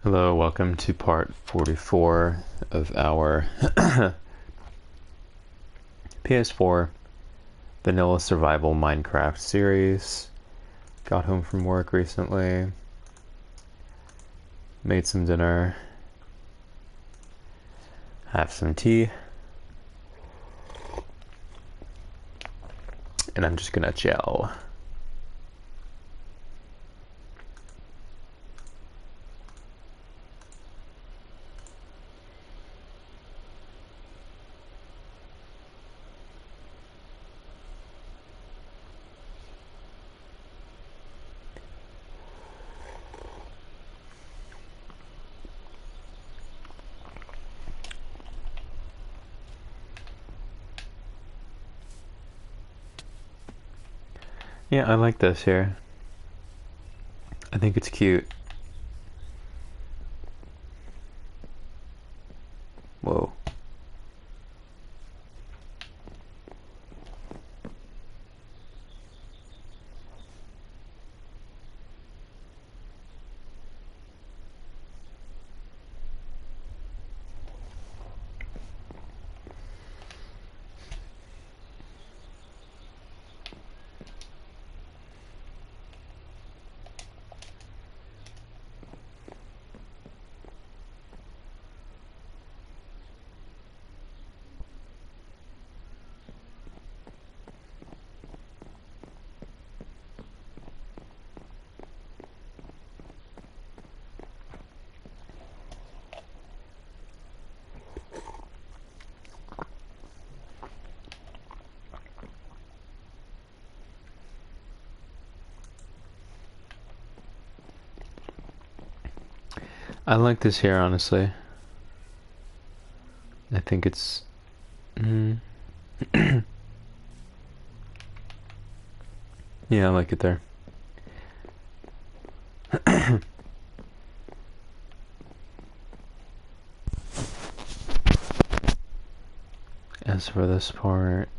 Hello, welcome to part 44 of our PS4 Vanilla Survival Minecraft series. Got home from work recently, made some dinner, have some tea, and I'm just gonna chill. Yeah, I like this here. I think it's cute. Whoa. I like this here, honestly. I think it's... yeah, I like it there. As for this part...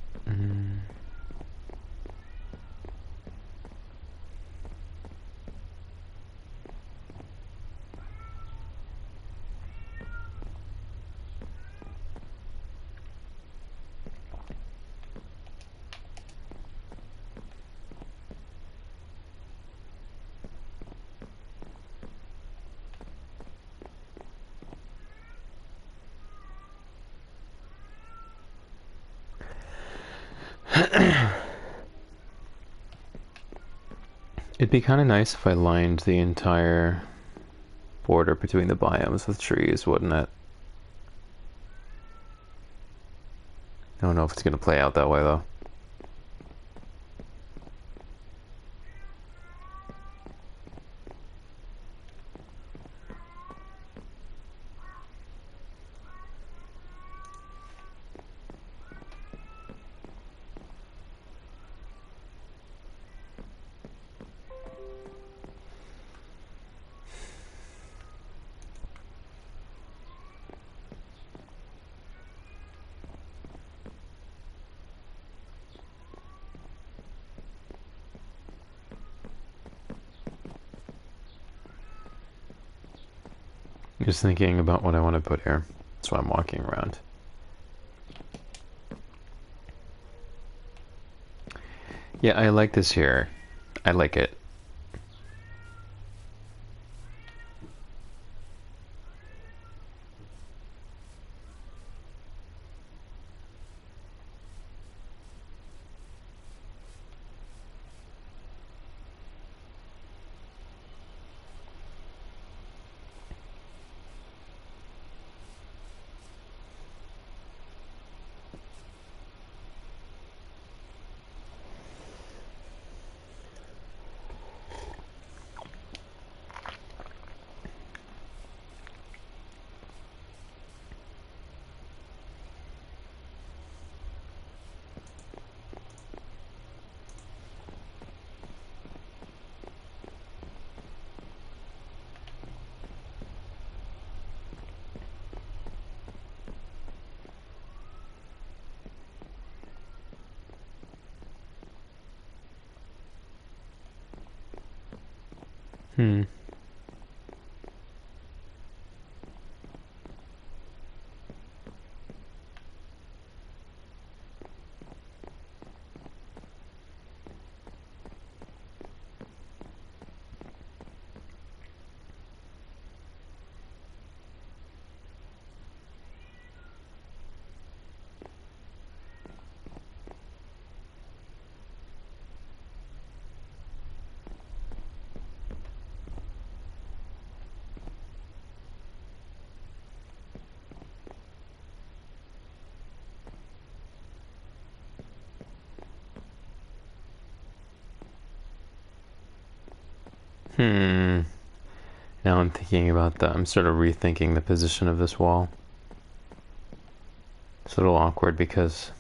It'd be kind of nice if I lined the entire border between the biomes with trees, wouldn't it? I don't know if it's going to play out that way, though. Just thinking about what I want to put here. That's why I'm walking around. Yeah, I like this here. I like it. Hmm. Hmm. Now I'm thinking about that. I'm sort of rethinking the position of this wall. It's a little awkward because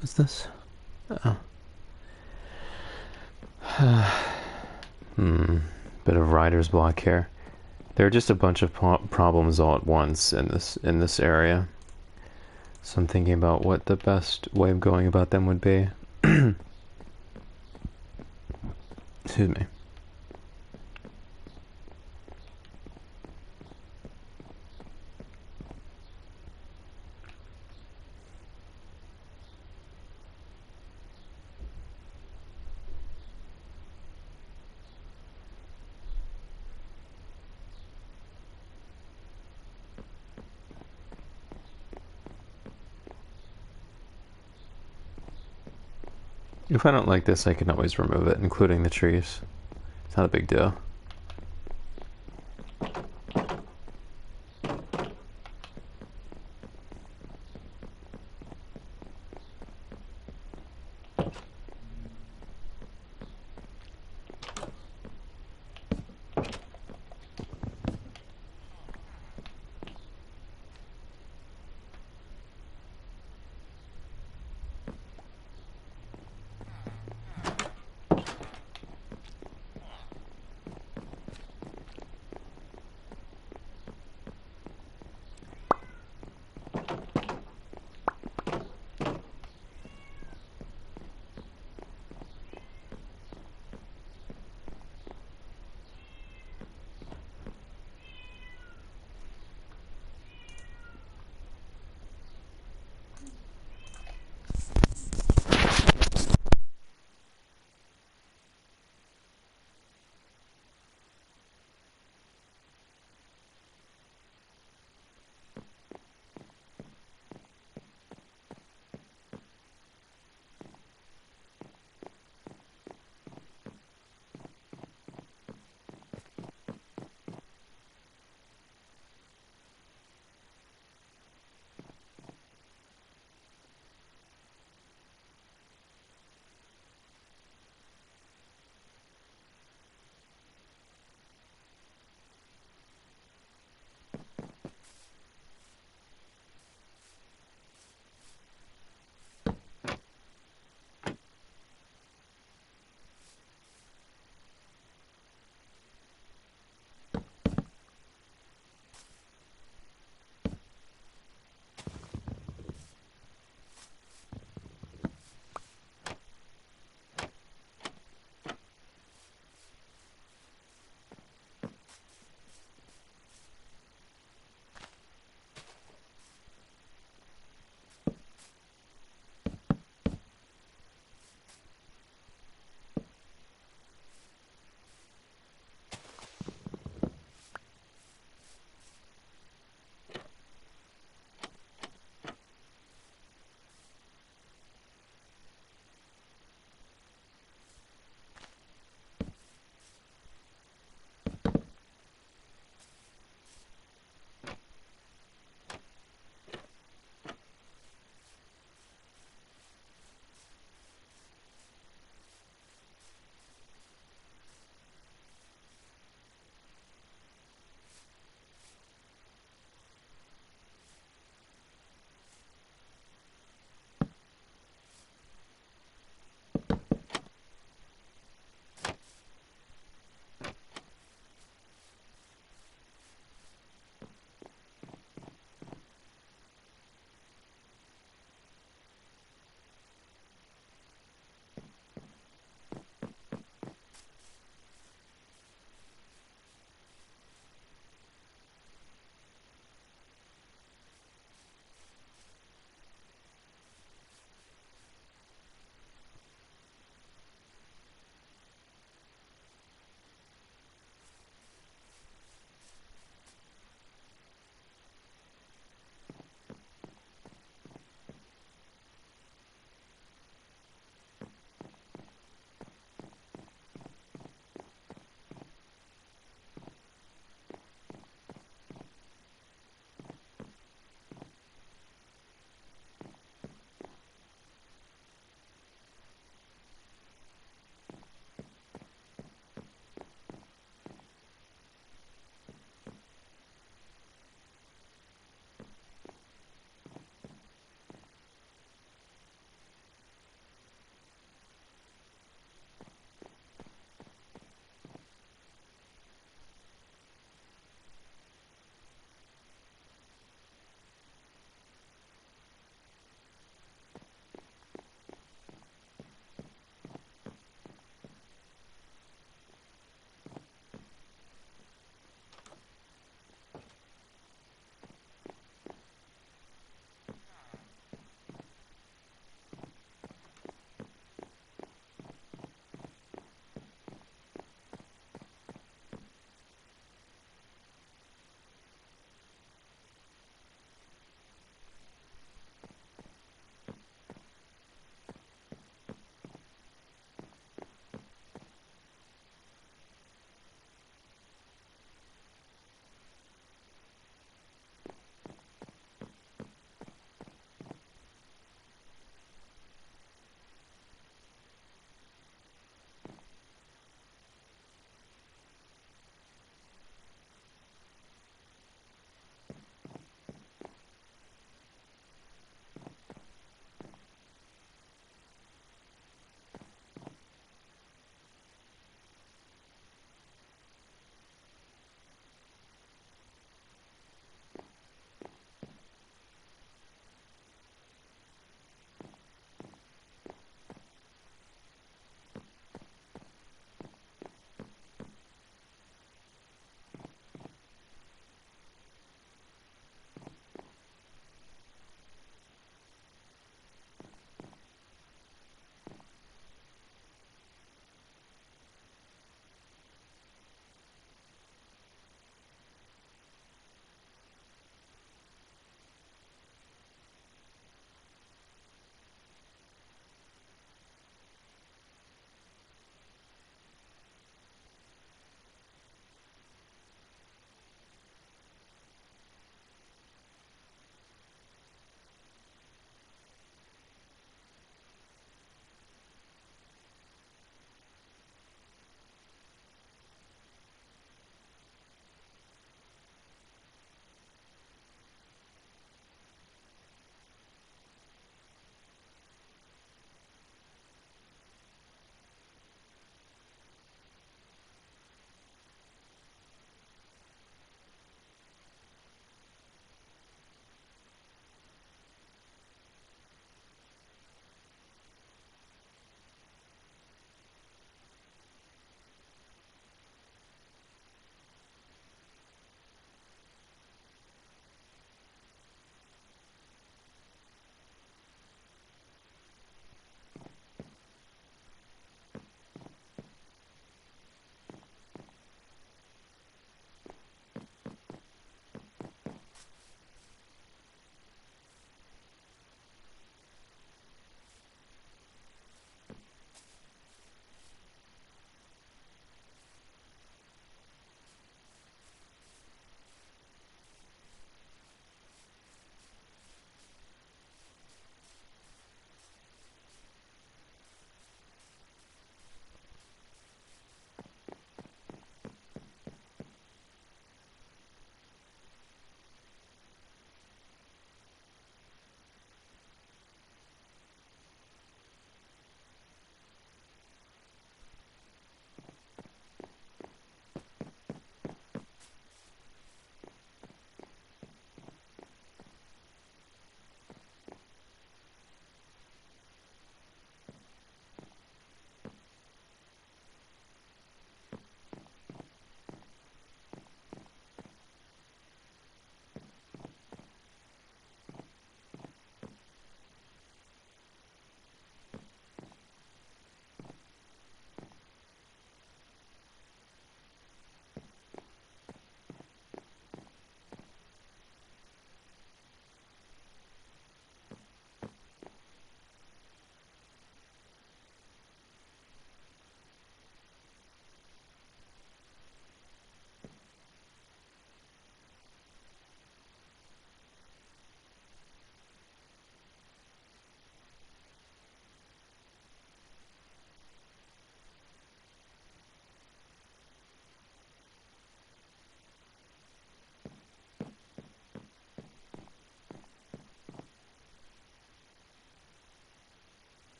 what's this? Oh. Bit of writer's block here. There are just a bunch of problems all at once in this area. So I'm thinking about what the best way of going about them would be. Excuse me. If I don't like this, I can always remove it, including the trees. It's not a big deal.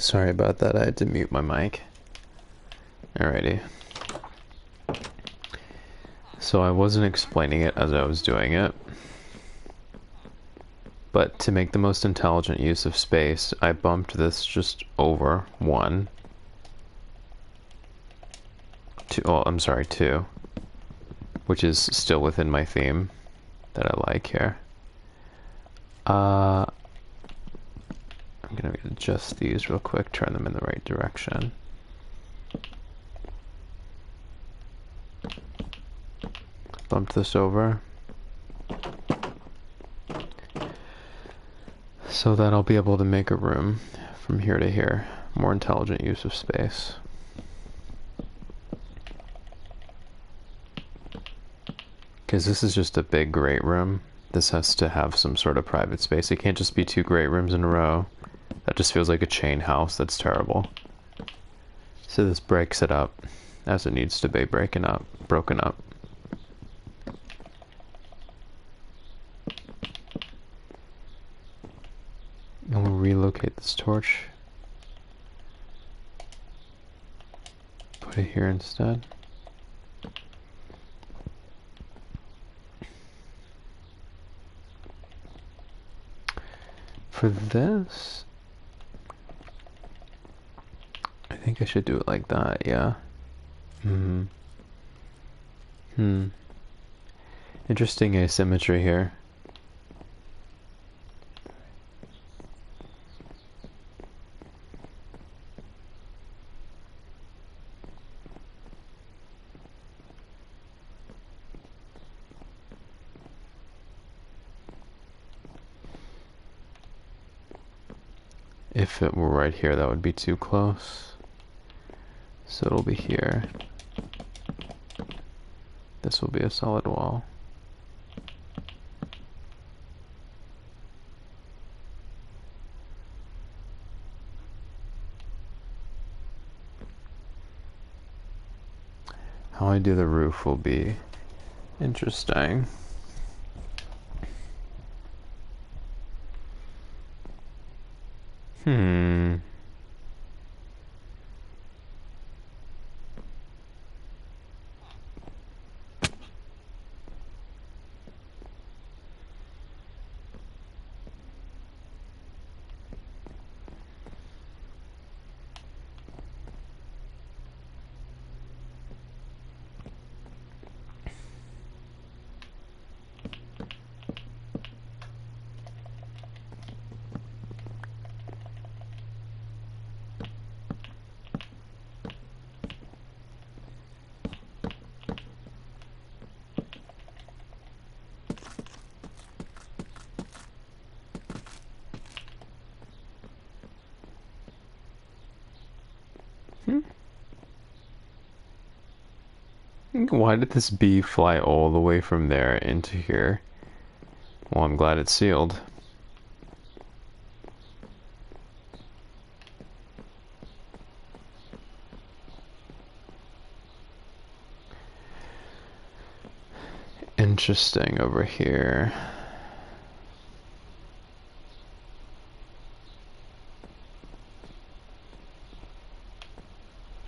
Sorry about that, I had to mute my mic. Alrighty. So I wasn't explaining it as I was doing it. But to make the most intelligent use of space, I bumped this just over 1. 2, oh, I'm sorry, 2. Which is still within my theme that I like here. I'm gonna adjust these real quick, turn them in the right direction. Bump this over. So that I'll be able to make a room from here to here. More intelligent use of space. Because this is just a big great room. This has to have some sort of private space. It can't just be 2 great rooms in a row. That just feels like a chain house. That's terrible. So this breaks it up as it needs to be broken up. And we'll relocate this torch. Put it here instead. For this, I think I should do it like that, yeah. Interesting asymmetry here. If it were right here, that would be too close. So it'll be here. This will be a solid wall. How I do the roof will be interesting. Why did this bee fly all the way from there into here? Well, I'm glad it's sealed. Interesting over here.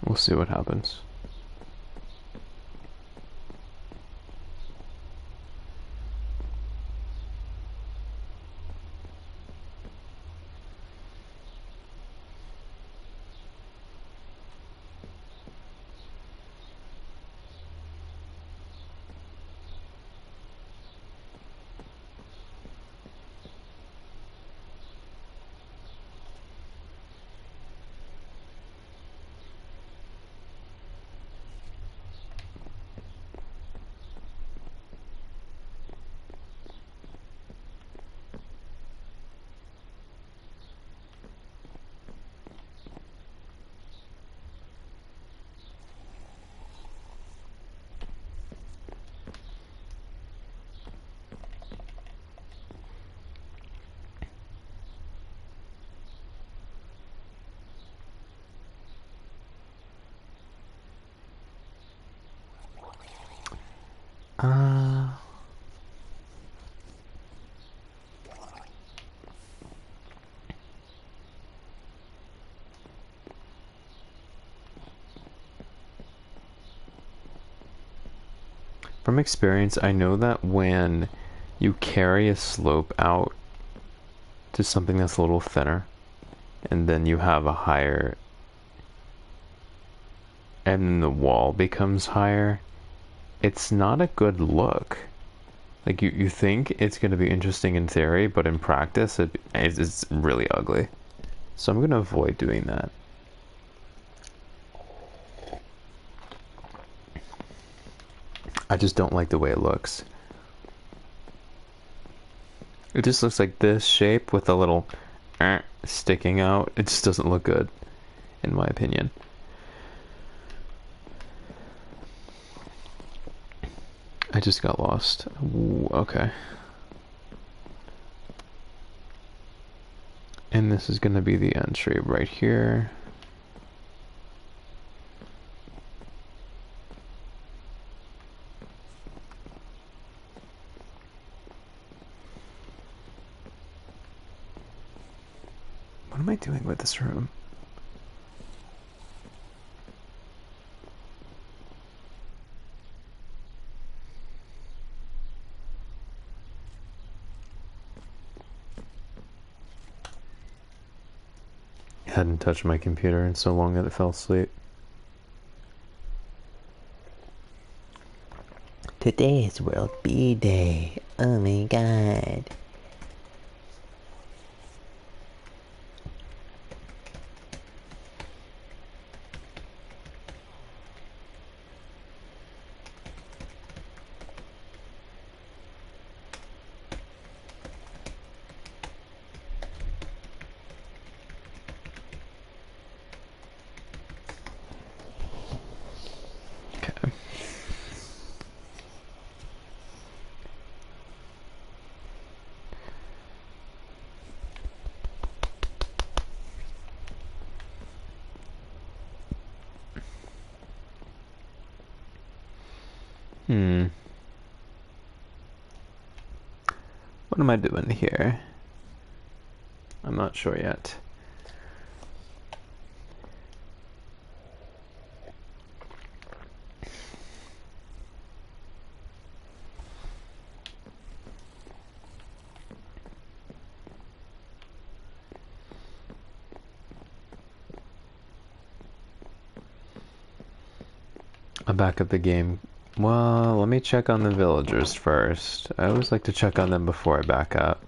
We'll see what happens. From experience, I know that when you carry a slope out to something that's a little thinner, and then you have a higher, and then the wall becomes higher, it's not a good look. Like, you think it's going to be interesting in theory, but in practice, it's really ugly. So I'm going to avoid doing that. I just don't like the way it looks. It just looks like this shape with a little sticking out. It just doesn't look good, in my opinion. I just got lost. Ooh, okay. And this is going to be the entry right here. What am I doing with this room? I hadn't touched my computer in so long that it fell asleep. Today is World Bee Day. Oh my god. Okay. What am I doing here? I'm not sure yet. I'm back at the game. Well, let me check on the villagers first. I always like to check on them before I back up.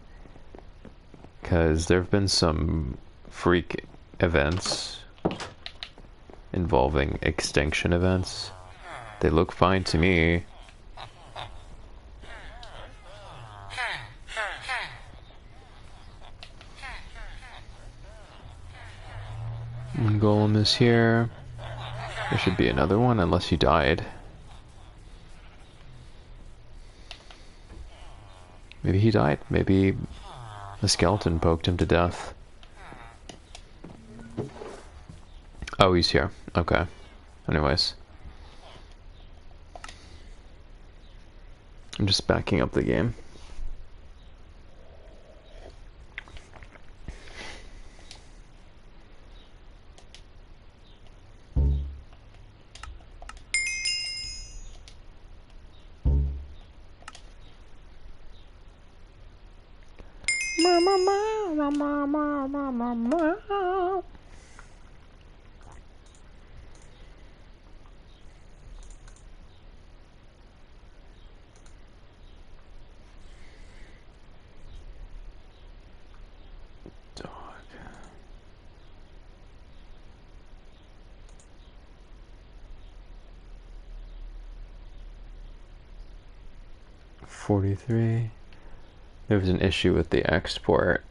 Because there have been some freak events involving extinction events. They look fine to me. One golem is here. There should be another one unless he died. Maybe he died. Maybe a skeleton poked him to death. Oh, he's here. Okay. Anyways. I'm just backing up the game. Dog. 43. There was an issue with the export.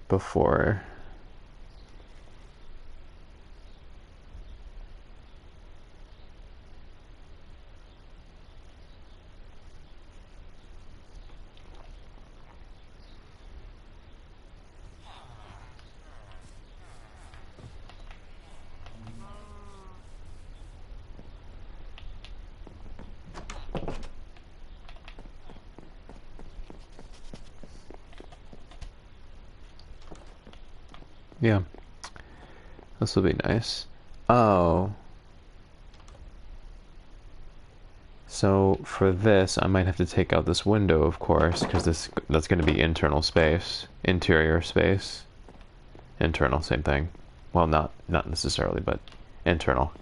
Before. Yeah. This will be nice. Oh. So for this, I might have to take out this window, of course, because that's going to be internal space, interior space, internal, same thing. Well, not necessarily, but internal.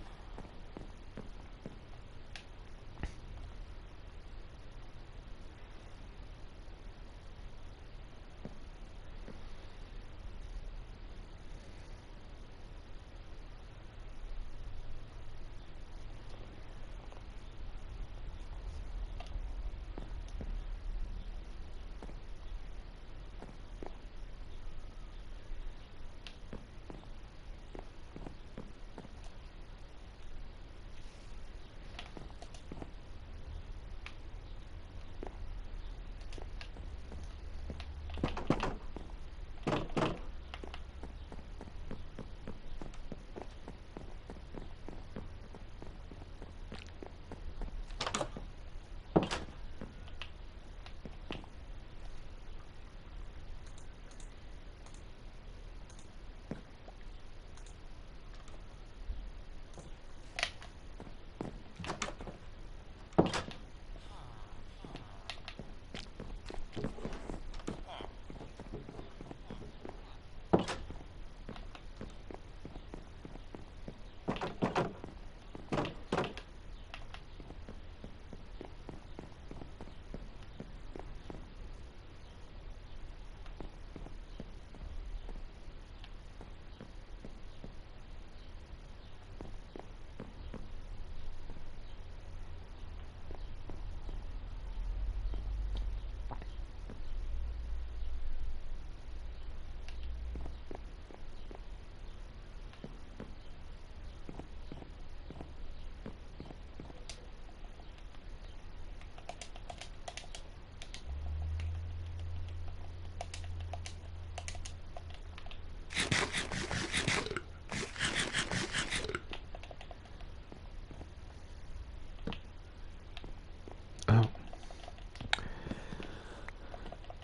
Oh.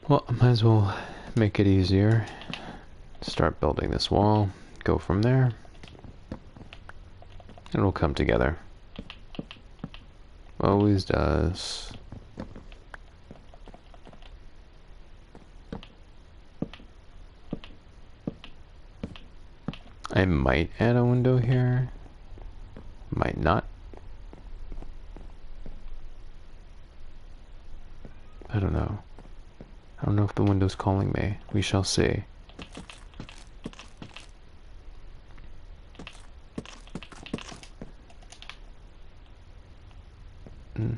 Well, might as well make it easier. Start building this wall, go from there. It'll come together. Always does. I might add a window here. Might not. I don't know. I don't know if the window's calling me. We shall see. Mm.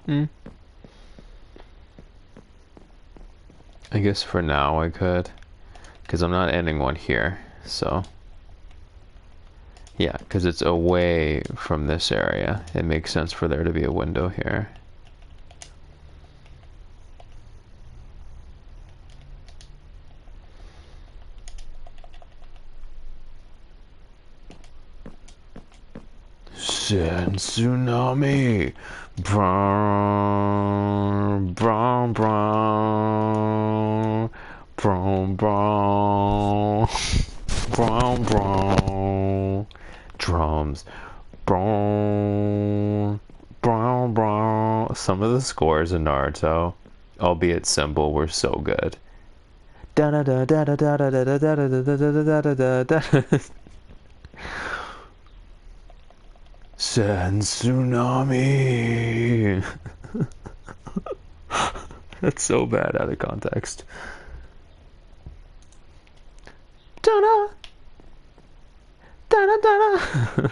Mm. I guess for now I could, because I'm not adding one here, so yeah, because it's away from this area. It makes sense for there to be a window here. Send tsunami! Brown, brown, brown, brown, brown, brown, brown. Drums. Brown, brown, brown. Some of the scores in Naruto, albeit simple, were so good. Da da da da da da da da da da da da da da da. Send tsunami. That's so bad out of context. Da da da da da.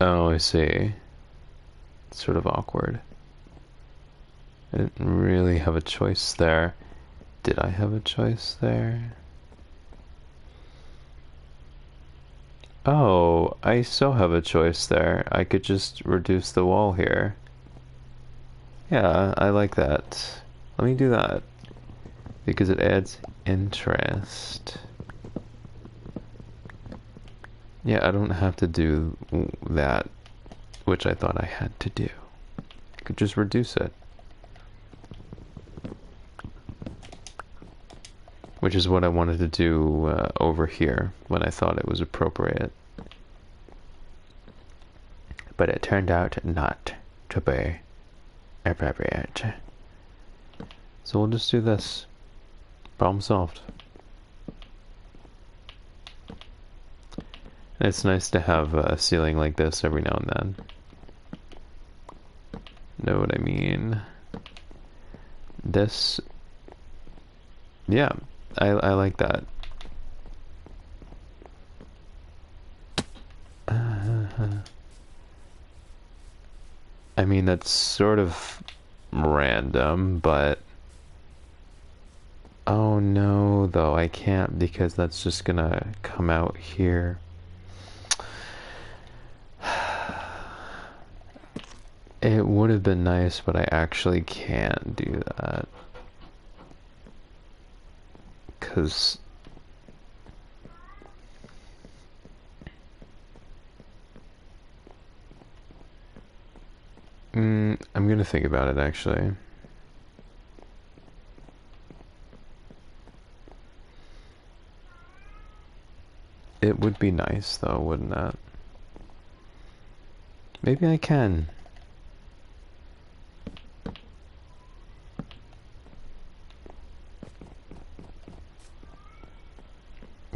Oh, I see. It's sort of awkward. I didn't really have a choice there. Did I have a choice there? Oh, I so have a choice there. I could just reduce the wall here. Yeah, I like that. Let me do that. Because it adds interest. Yeah, I don't have to do that, which I thought I had to do. I could just reduce it. Which is what I wanted to do over here when I thought it was appropriate. But it turned out not to be appropriate. So we'll just do this. Problem solved. And it's nice to have a ceiling like this every now and then. Know what I mean? This... Yeah, I like that. I mean, that's sort of random, but... Oh no, though, I can't because that's just gonna come out here. It would have been nice, but I actually can't do that. Because... I'm gonna think about it, actually. It would be nice, though, wouldn't it? Maybe I can.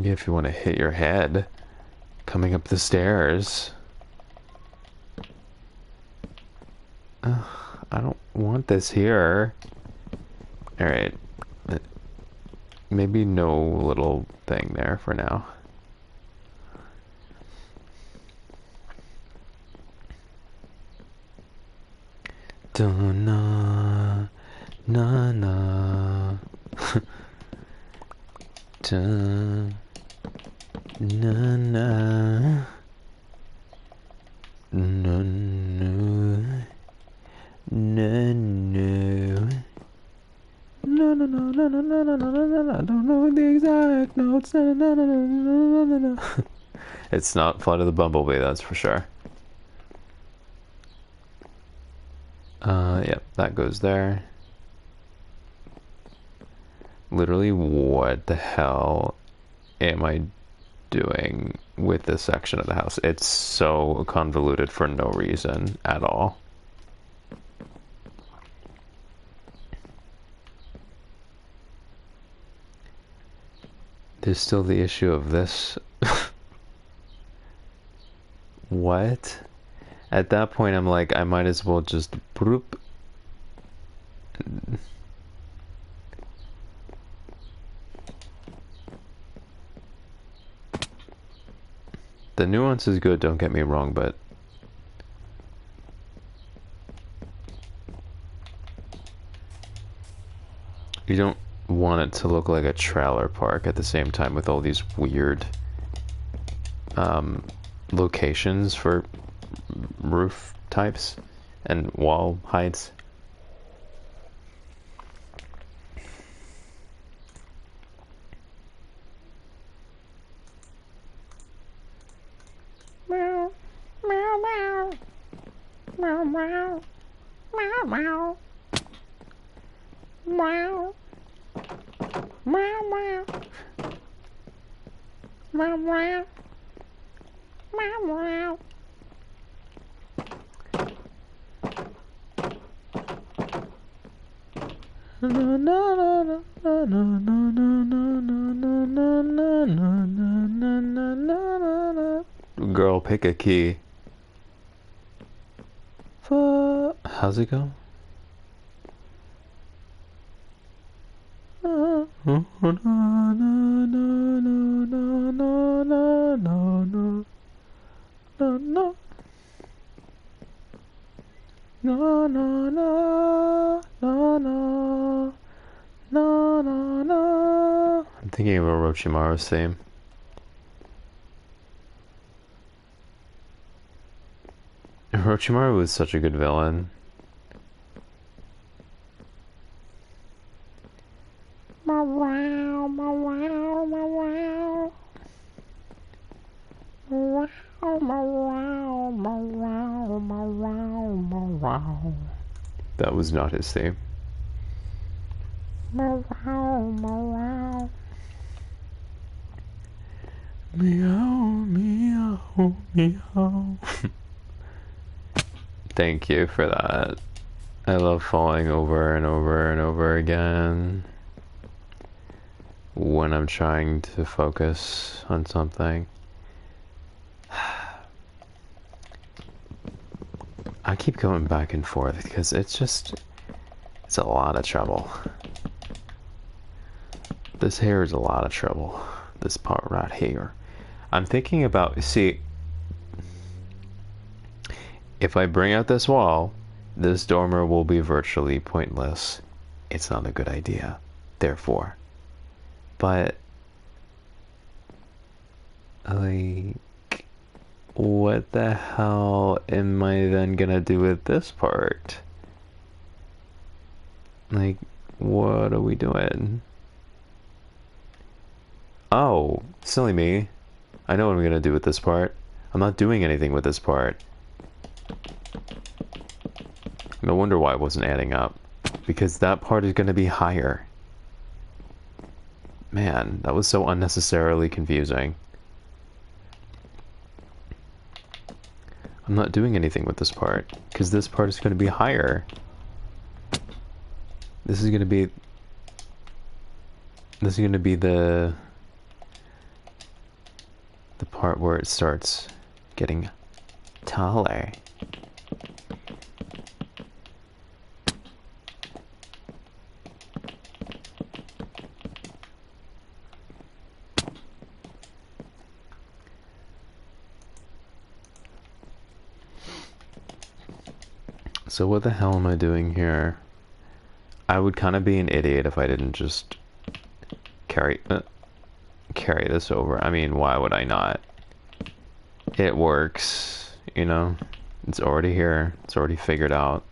Yeah, if you want to hit your head coming up the stairs. I don't want this here. Alright. Maybe no little thing there for now. Na na na. Dun, na na. No no. No no. No no no no no no no no no no. I don't know the exact notes. No no no no no no no. It's not Flight of the Bumblebee, that's for sure. Yep, that goes there. Literally, what the hell am I doing with this section of the house? It's so convoluted for no reason at all. There's still the issue of this. What? At that point, I'm like, I might as well just broop. The nuance is good, don't get me wrong, but you don't want it to look like a trailer park at the same time with all these weird locations for roof types and wall heights. Meow, meow, meow, meow, meow, meow, meow, meow, meow, meow, meow, meow, meow, meow. Girl, pick a key. How's it go? No, no, no, no, no, no, no, no. I'm thinking of Orochimaru's theme. Orochimaru was such a good villain. That was not his theme. Meow, meow, meow. Thank you for that. I love falling over and over and over again when I'm trying to focus on something. I keep going back and forth because it's a lot of trouble. This here is a lot of trouble. This part right here. I'm thinking about, see, if I bring out this wall, this dormer will be virtually pointless. It's not a good idea, therefore. But, like, what the hell am I then gonna do with this part? Like, what are we doing? Oh, silly me. I know what I'm gonna do with this part. I'm not doing anything with this part. No wonder why it wasn't adding up. Because that part is gonna be higher. Man, that was so unnecessarily confusing. I'm not doing anything with this part, because this part is gonna be higher. This is gonna be the part where it starts getting taller. So what the hell am I doing here? I would kind of be an idiot if I didn't just carry this over. I mean, why would I not? It works, you know? It's already here. It's already figured out.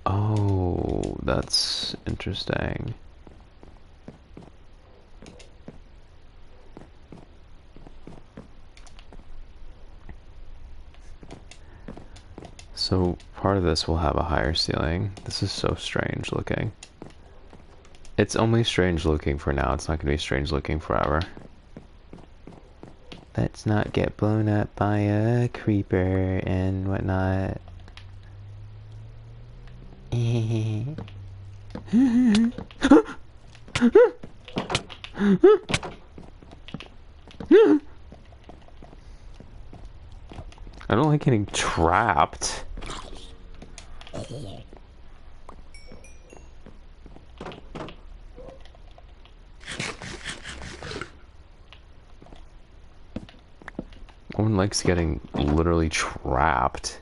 Oh, that's interesting. So part of this will have a higher ceiling. This is so strange looking. It's only strange looking for now. It's not going to be strange looking forever. Let's not get blown up by a creeper and whatnot. I don't like getting trapped. No one likes getting literally trapped.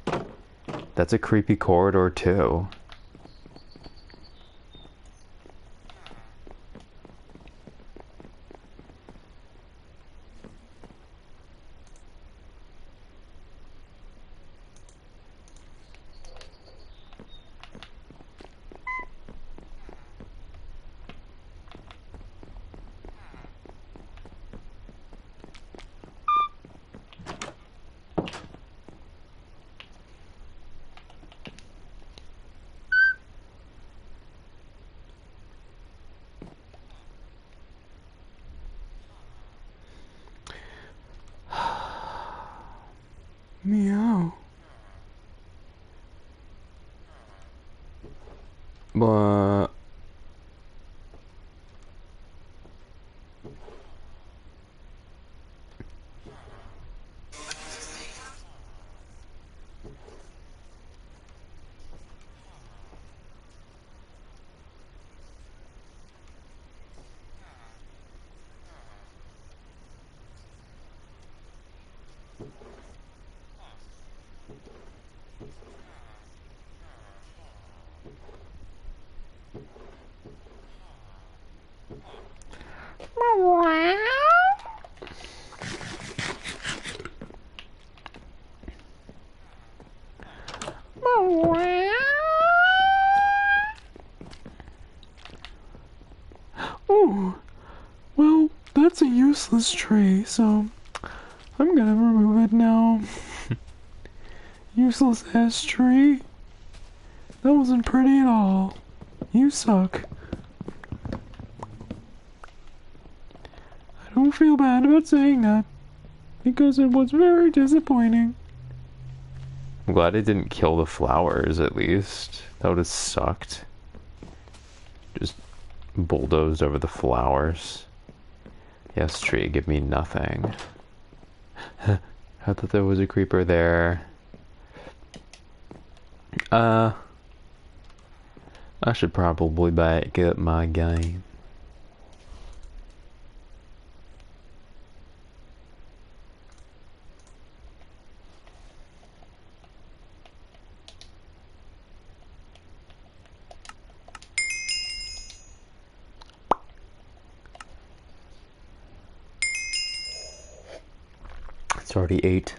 That's a creepy corridor too. Meow. But That's a useless tree, so I'm gonna remove it now. Useless ass tree. That wasn't pretty at all. You suck. I don't feel bad about saying that, because it was very disappointing. I'm glad it didn't kill the flowers, at least. That would have sucked. Just bulldozed over the flowers. Yes, tree, give me nothing. I thought there was a creeper there. I should probably back up my game. It's already 8.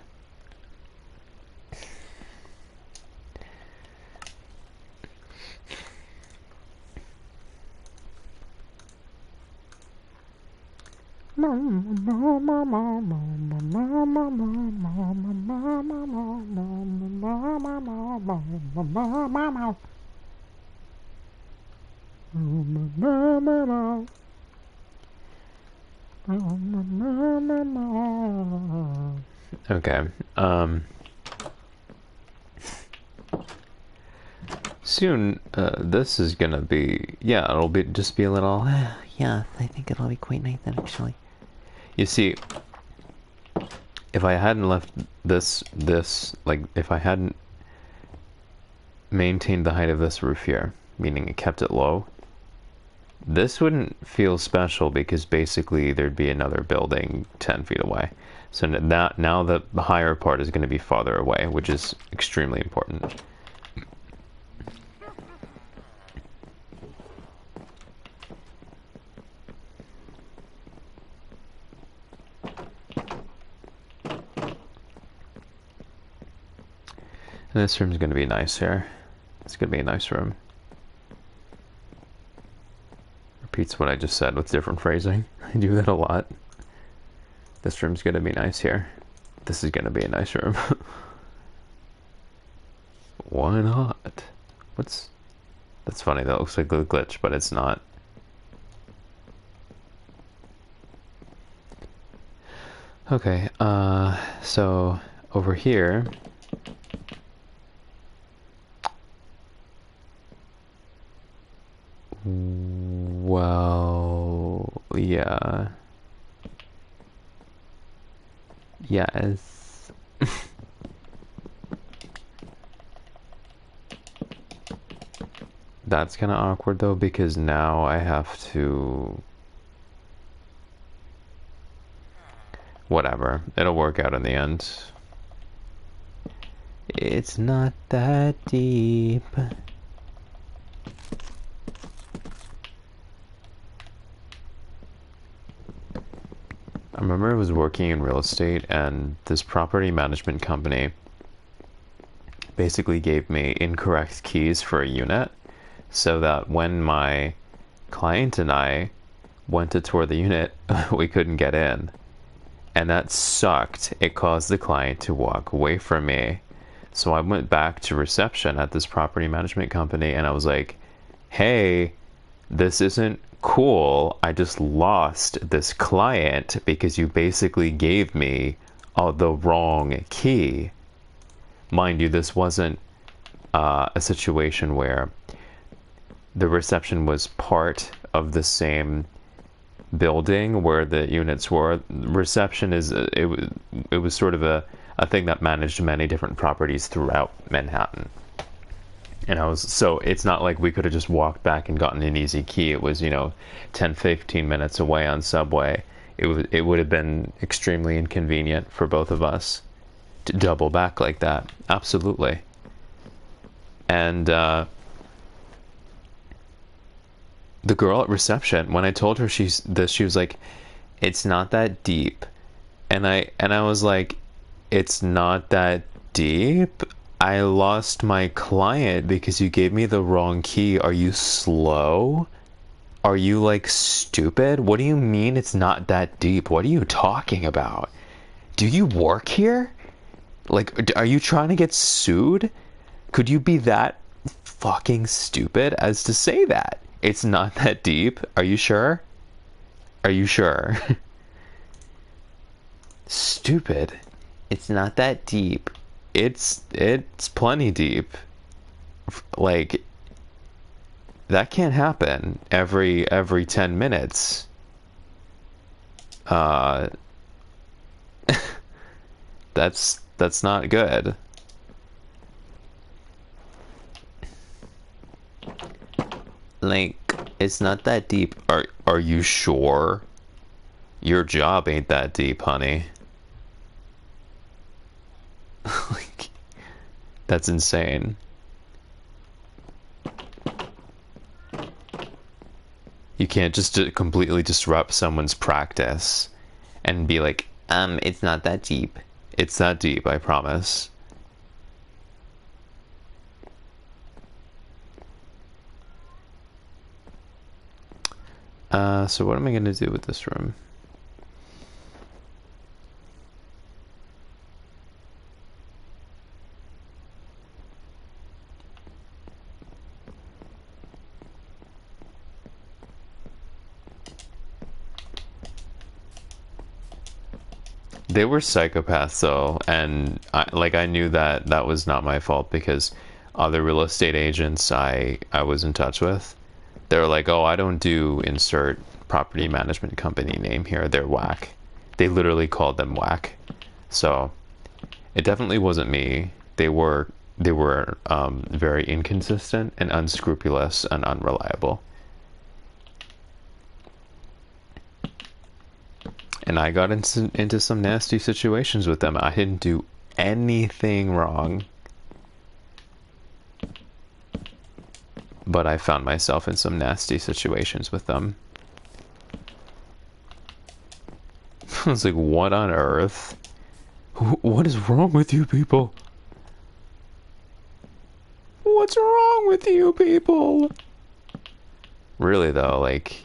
Okay, soon, this is gonna be, yeah, it'll be, just be a little, Yeah, I think it'll be quite nice then, actually. you see, if I hadn't left this, like, if I hadn't maintained the height of this roof here, meaning it kept it low, this wouldn't feel special because basically there'd be another building 10 feet away. So now the higher part is going to be farther away, which is extremely important. And this room's going to be nice here. It's going to be a nice room. Repeats what I just said with different phrasing. I do that a lot. This room's going to be nice here. This is going to be a nice room. Why not? That's funny. That looks like a glitch, but it's not. Okay, so over here, well, yeah. Yes. That's kind of awkward though, because now I have to... Whatever. It'll work out in the end. It's not that deep. I remember I was working in real estate, and this property management company basically gave me incorrect keys for a unit, so that when my client and I went to tour the unit, we couldn't get in. And that sucked. It caused the client to walk away from me. So I went back to reception at this property management company, and I was like, hey, this isn't cool. I just lost this client because you basically gave me the wrong key. Mind you, this wasn't a situation where the reception was part of the same building where the units were. Reception is it was sort of a thing that managed many different properties throughout Manhattan. And so it's not like we could have just walked back and gotten an easy key. It was, 10-15 minutes away on subway. It would have been extremely inconvenient for both of us to double back like that. Absolutely. And the girl at reception, when I told her she was like, it's not that deep. And I was like, it's not that deep? I lost my client because you gave me the wrong key. Are you slow? Are you like stupid? What do you mean it's not that deep? What are you talking about? Do you work here? Like, are you trying to get sued? Could you be that fucking stupid as to say that? It's not that deep. Are you sure? Are you sure? Stupid. It's not that deep. It's plenty deep. Like, that can't happen every 10 minutes. Uh that's not good. Like, it's not that deep. Are you sure? Your job ain't that deep, honey. Like, that's insane. You can't just completely disrupt someone's practice and be like, it's not that deep. It's that deep, I promise. So what am I going to do with this room? They were psychopaths though, and I knew that that was not my fault because other real estate agents I was in touch with, they were like, "Oh, I don't do insert property management company name here. They're whack." They literally called them whack. So it definitely wasn't me. They were very inconsistent and unscrupulous and unreliable. And I got into some nasty situations with them. I didn't do anything wrong. But I found myself in some nasty situations with them. I was like, what on earth? What is wrong with you people? What's wrong with you people? Really though, like,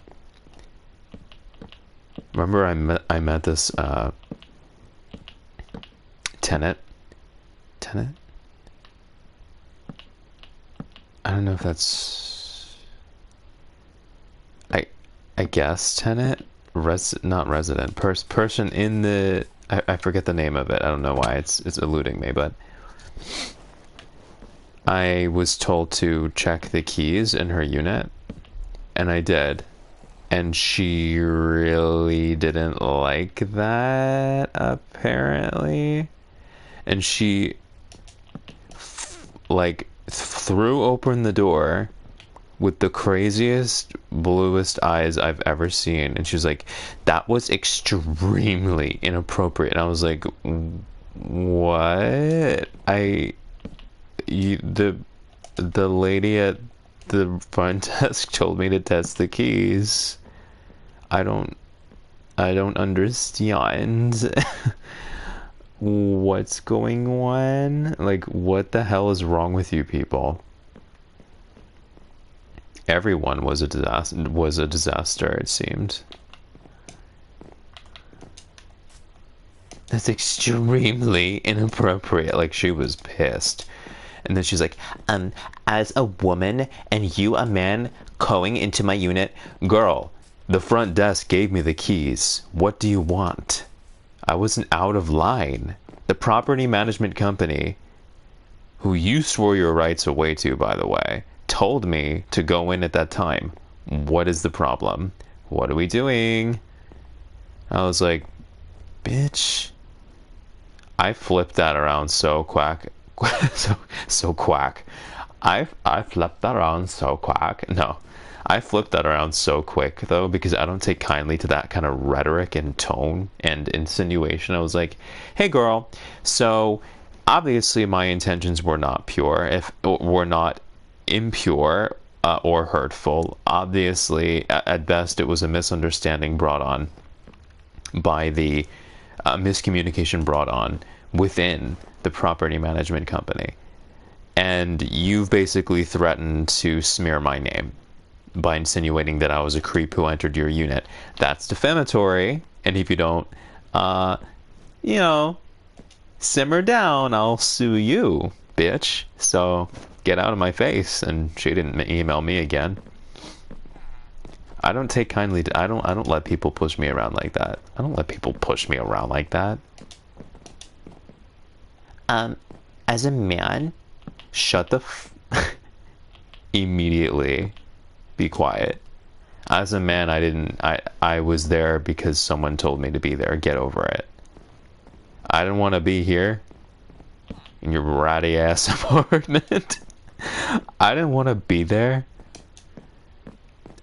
remember I met this tenant? I don't know if that's I guess tenant, not resident, person in the I forget the name of it. I don't know why it's eluding me, but I was told to check the keys in her unit, and I did. And she really didn't like that, apparently. And she, like, threw open the door with the craziest, bluest eyes I've ever seen. And she was like, that was extremely inappropriate. And I was like, what? The lady at the front desk told me to test the keys. I don't understand what's going on. Like, what the hell is wrong with you people? Everyone was a disaster, it seemed. That's extremely inappropriate. Like, she was pissed. And then she's like, as a woman and you a man going into my unit, girl, the front desk gave me the keys. What do you want? I wasn't out of line. The property management company, who you swore your rights away to, by the way, told me to go in at that time. What is the problem? What are we doing? I was like, bitch. I flipped that around so quack. so quack. I flipped that around so quack. No. I flipped that around so quick though, because I don't take kindly to that kind of rhetoric and tone and insinuation. I was like, hey girl, so obviously my intentions were not pure, if were not impure or hurtful. Obviously, at best, it was a misunderstanding brought on by the miscommunication brought on within the property management company. And you've basically threatened to smear my name by insinuating that I was a creep who entered your unit. That's defamatory, and if you don't, uh, you know, simmer down, I'll sue you, bitch. So get out of my face. And she didn't email me again. I don't take kindly to, I don't let people push me around like that. I don't let people push me around like that. As a man, shut the immediately be quiet. As a man, I was there because someone told me to be there. Get over it. I didn't want to be here in your ratty ass apartment. I didn't want to be there.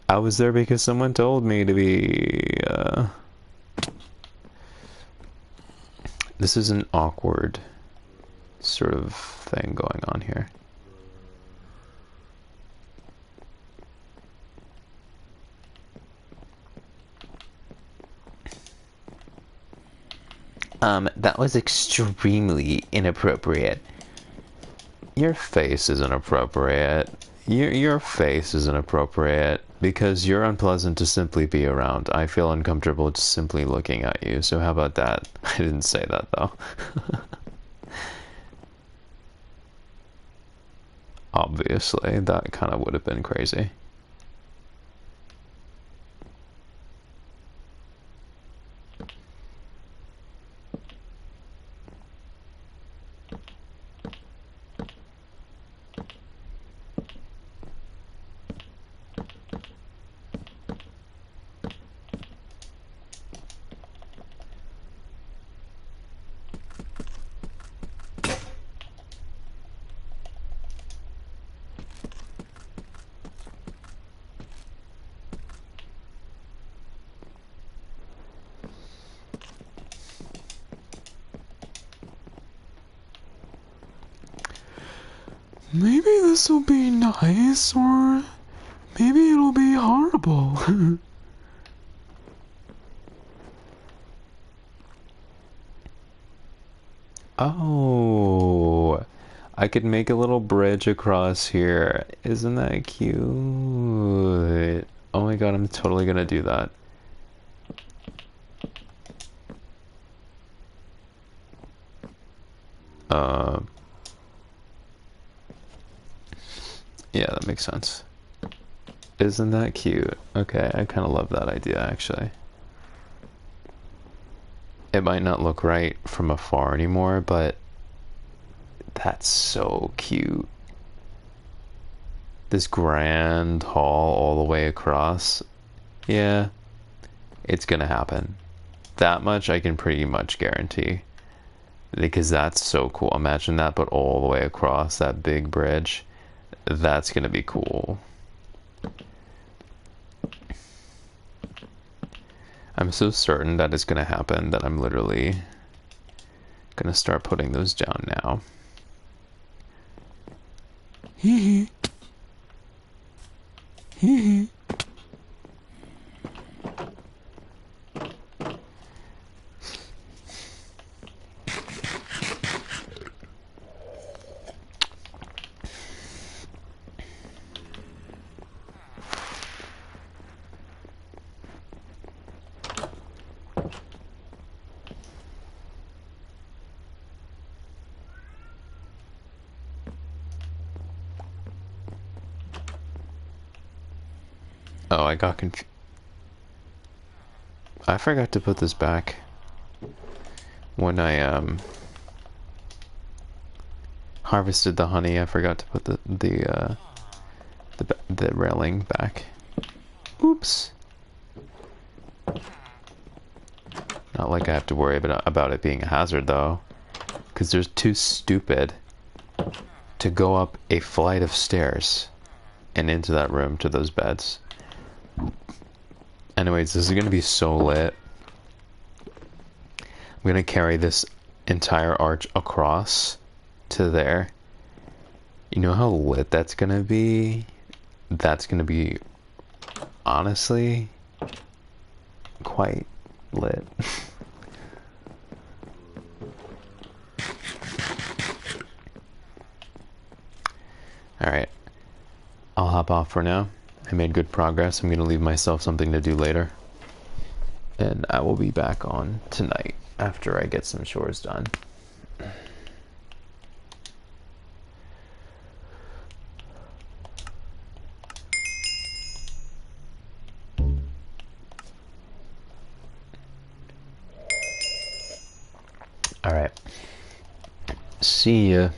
I was there because someone told me to be. This is an awkward sort of thing going on here. That was extremely inappropriate. Your face is inappropriate. Your face is inappropriate because you're unpleasant to simply be around. I feel uncomfortable just simply looking at you. So how about that? I didn't say that though. Obviously, that kind of would have been crazy. Maybe this will be nice, or maybe it'll be horrible. Oh, I could make a little bridge across here. Isn't that cute? Oh my god, I'm totally gonna do that. Yeah, that makes sense. Isn't that cute? Okay, I kind of love that idea, actually. It might not look right from afar anymore, but that's so cute. This grand hall all the way across. Yeah, it's gonna happen. That much I can pretty much guarantee. Because that's so cool. Imagine that, but all the way across that big bridge. That's gonna be cool. I'm so certain that it's gonna happen that I'm literally gonna start putting those down now. Hee hee. Hee hee. Oh, I got confused. I forgot to put this back when I harvested the honey. I forgot to put the railing back. Oops. Not like I have to worry about it being a hazard though, because they're too stupid to go up a flight of stairs and into that room to those beds. Anyways, this is gonna be so lit. I'm gonna carry this entire arch across to there. You know how lit that's gonna be? That's gonna be, honestly, quite lit. Alright. I'll hop off for now. I made good progress. I'm going to leave myself something to do later. And I will be back on tonight after I get some chores done. All right. See ya.